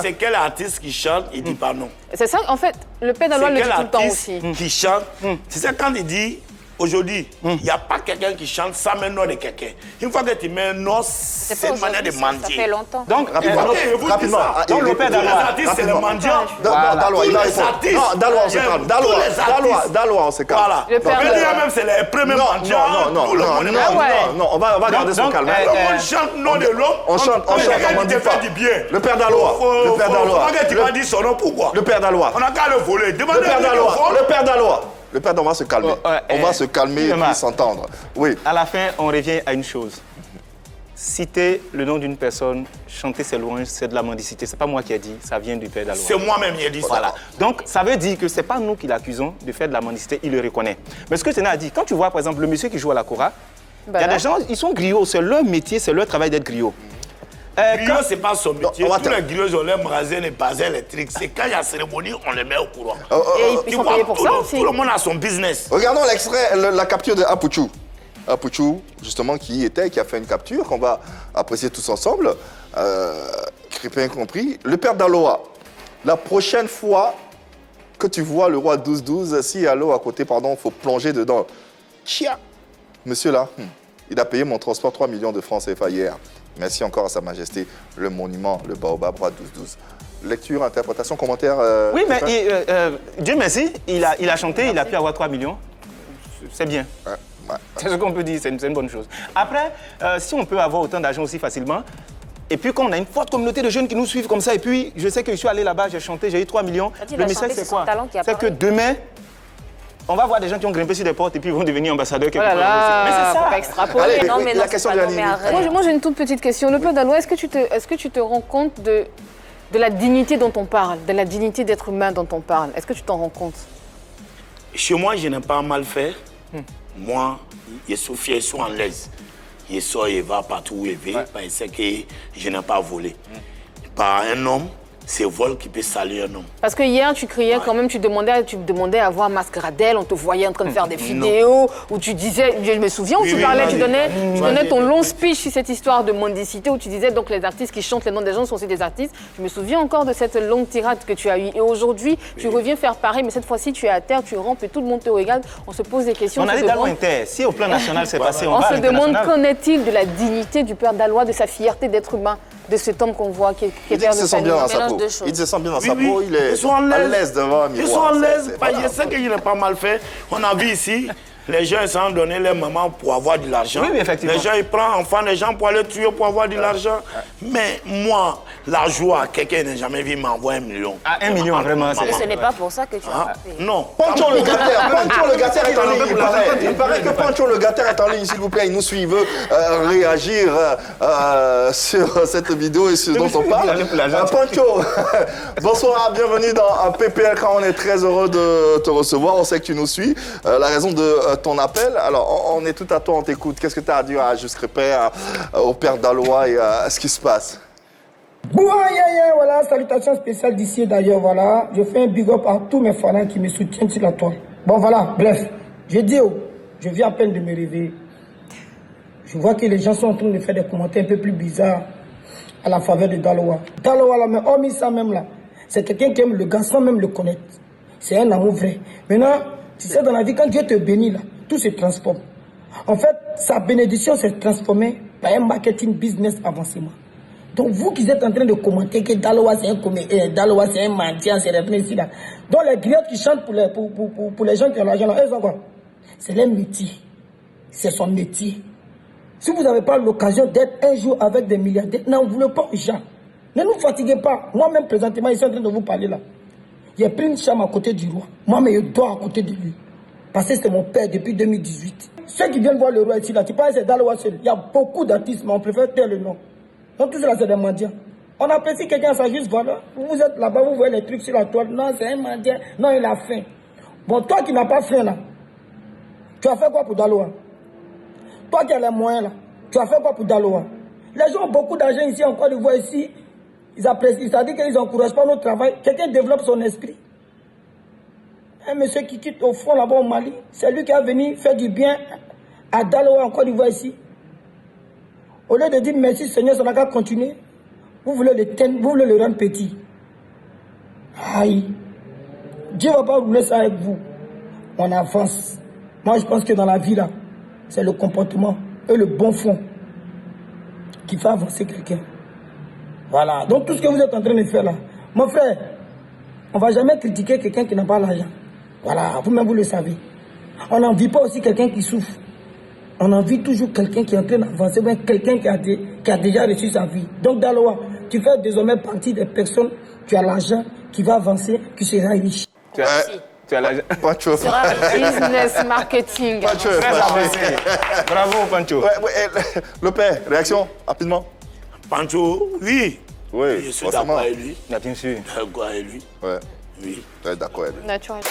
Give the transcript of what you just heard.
c'est quel artiste qui chante, il dit pas non. C'est ça, en fait, le père d'Aloua le dit tout le temps aussi. Qui chante, c'est ça quand il dit, aujourd'hui, il n'y a pas quelqu'un qui chante sans mettre nom de quelqu'un. Une fois que tu mets un nom, c'est une manière de mentir. Ça fait longtemps. Donc, rapidement. Donc, le père d'Aloua, c'est le mendiant. Daloua, il a répondu. Non, Daloua, on se calme. Daloua, on se calme. Voilà. Le père d'Aloua, même, c'est les premiers mendiants. Non, on va garder son calme. On chante nom de l'homme. On chante, on dit pas. Le père d'Aloua. Le père d'Aloua. Tu m'as dit son nom, pourquoi? Le père d'Aloua. On n'a qu'à le voler. Le père d'Aloua. Le père d'Aloua. Le père, on va se calmer. On va se calmer et puis s'entendre. Oui. À la fin, on revient à une chose. Citer le nom d'une personne, chanter ses louanges, c'est de la mendicité. C'est pas moi qui ai dit, ça vient du père d'Aloua. C'est moi-même qui ai dit ça. Voilà. Donc, ça veut dire que c'est pas nous qui l'accusons de faire de la mendicité, il le reconnaît. Mais ce que Téna a dit, quand tu vois, par exemple, le monsieur qui joue à la Cora, il y a des gens, ils sont griots, c'est leur métier, c'est leur travail d'être griot. Griot, c'est pas son métier. Tous les griots ont leur magasin et bazin électrique. C'est quand il y a cérémonie, on les met au courant. Et ils sont payés pour ça aussi. Tout le monde a son business. Regardons l'extrait, la capture de Apuchou. Apuchou, justement, qui a fait une capture qu'on va apprécier tous ensemble. Crépin compris. Le père d'Aloua, la prochaine fois que tu vois le roi 12-12, s'il y a l'eau à côté, pardon, il faut plonger dedans. Chia. Monsieur là, il a payé mon transport 3 millions de francs CFA hier. Merci encore à Sa Majesté, le monument, le baobab, roi 12-12. Lecture, interprétation, commentaire. Oui, mais Dieu merci, il a chanté, il a pu avoir 3 millions. C'est bien. C'est ce qu'on peut dire, c'est une bonne chose. Après, si on peut avoir autant d'argent aussi facilement, et puis quand on a une forte communauté de jeunes qui nous suivent comme ça, et puis je sais que je suis allé là-bas, j'ai chanté, j'ai eu 3 millions. Le message, c'est quoi? C'est que demain, on va voir des gens qui ont grimpé sur des portes et puis ils vont devenir ambassadeurs quelque part. Mais c'est ça. Pas extrapoler. Allez, non, mais la question de l'année. Moi, j'ai une toute petite question. Le père d'Aloua, est-ce que tu te rends compte de la dignité dont on parle, de la dignité d'être humain dont on parle? Est-ce que tu t'en rends compte? Chez moi, je n'ai pas mal fait. Moi, je suis fier, je suis en l'aise. Je sors et va partout où je vais parce que je n'ai pas volé. Par un homme, c'est vol qui peut salir un homme. Parce que hier, tu criais quand même, tu demandais à voir Mascaradel, on te voyait en train de faire des vidéos où tu disais, je me souviens où tu parlais, tu donnais ton long speech sur cette histoire de mendicité où tu disais donc les artistes qui chantent les noms des gens sont aussi des artistes. Je me souviens encore de cette longue tirade que tu as eue. Et aujourd'hui, tu reviens faire pareil, mais cette fois-ci, tu es à terre, tu rampes et tout le monde te regarde. On se pose des questions. On a dit d'Aloua Inter. Si au plan national c'est passé, on va à se demande qu'en est-il de la dignité du père d'Aloua, de sa fierté d'être humain, de cet homme qu'on voit qui est père de famille. Il se sent bien dans sa peau, il est à l'aise devant un miroir. Ils sont à l'aise, je sais qu'il n'a pas mal fait. On a vu ici, les gens ils s'en donnaient leur maman pour avoir de l'argent. Oui, effectivement. Les gens ils prennent enfants, les gens pour aller tuer pour avoir de l'argent. Mais moi, la joie, quelqu'un n'a jamais vu m'envoyer 1 million. Ah, 1 million, vraiment. Mais ce n'est pas pour ça que tu as fait. Non. Pancho le Gatter est en ligne. Il paraît que Pancho le Gatter est en ligne, s'il vous plaît. Il nous suit, il veut réagir sur cette vidéo et ce dont on parle. Pancho, bonsoir, bienvenue dans PPL quand on est très heureux de te recevoir. On sait que tu nous suis. La raison de ton appel, alors on est tout à toi, on t'écoute. Qu'est-ce que tu as à dire à Juste Crépin, au père d'Aloua et à ce qui se passe? Voilà, salutations spéciales d'ici d'ailleurs, voilà. Je fais un big up à tous mes fans qui me soutiennent sur la toile. Bon voilà, bref, je dis, je viens à peine de me réveiller. Je vois que les gens sont en train de faire des commentaires un peu plus bizarres à la faveur de Daloua. Daloua là, mais hormis ça même là, c'est quelqu'un qui aime le gars sans même le connaître. C'est un amour vrai. Maintenant, tu sais, dans la vie, quand Dieu te bénit là, tout se transforme. En fait, sa bénédiction s'est transformée par un marketing business avancement. Donc vous qui êtes en train de commenter que Daloua c'est un mendiant, c'est les ici là. Donc les griottes qui chantent pour les gens qui ont l'argent là, elles ont quoi? C'est leur métier. C'est son métier. Si vous n'avez pas l'occasion d'être un jour avec des milliardaires, n'en voulez pas aux gens. Ne nous fatiguez pas. Moi-même présentement, je suis en train de vous parler là. J'ai pris une chambre à côté du roi. Moi-même, je dors à côté de lui. Parce que c'est mon père depuis 2018. Ceux qui viennent voir le roi ici là, tu parles c'est Daloua seul. Il y a beaucoup d'artistes, mais on préfère taire le nom. Donc tout cela, c'est des mendiants. On apprécie quelqu'un à sa juste valeur. Vous êtes là-bas, vous voyez les trucs sur la toile. Non, c'est un mendiant. Non, il a faim. Bon, toi qui n'as pas faim là, tu as fait quoi pour Daloua? Toi qui as les moyens là, tu as fait quoi pour Daloua? Les gens ont beaucoup d'argent ici, en Côte d'Ivoire ici. Ils apprécient, c'est-à-dire qu'ils n'encouragent pas notre travail. Quelqu'un développe son esprit. Un monsieur qui quitte au front là-bas au Mali, c'est lui qui est venu faire du bien à Daloua en Côte d'Ivoire ici. Au lieu de dire merci Seigneur, ça n'a qu'à continuer. vous voulez vous voulez le rendre petit. Aïe. Dieu ne va pas rouler ça avec vous. On avance. Moi, je pense que dans la vie, là, c'est le comportement et le bon fond qui fait avancer quelqu'un. Voilà. Donc, tout ce que vous êtes en train de faire là, mon frère, on ne va jamais critiquer quelqu'un qui n'a pas l'argent. Voilà. Vous-même, vous le savez. On n'en vit pas aussi quelqu'un qui souffre. On en vit toujours quelqu'un qui est en train d'avancer, mais quelqu'un qui a déjà reçu sa vie. Donc, Daloa, tu fais désormais partie des personnes, tu as l'argent, qui va avancer, qui sera riche. Tu as l'argent. Pancho. Business, marketing. Pancho. Très avancé. Bravo, Pancho. Le père, réaction, rapidement. Pancho, oui. Oui, Je suis forcément. d'accord avec lui. Bien sûr. D'accord avec lui. Ouais, Oui. d'accord avec lui. Naturel.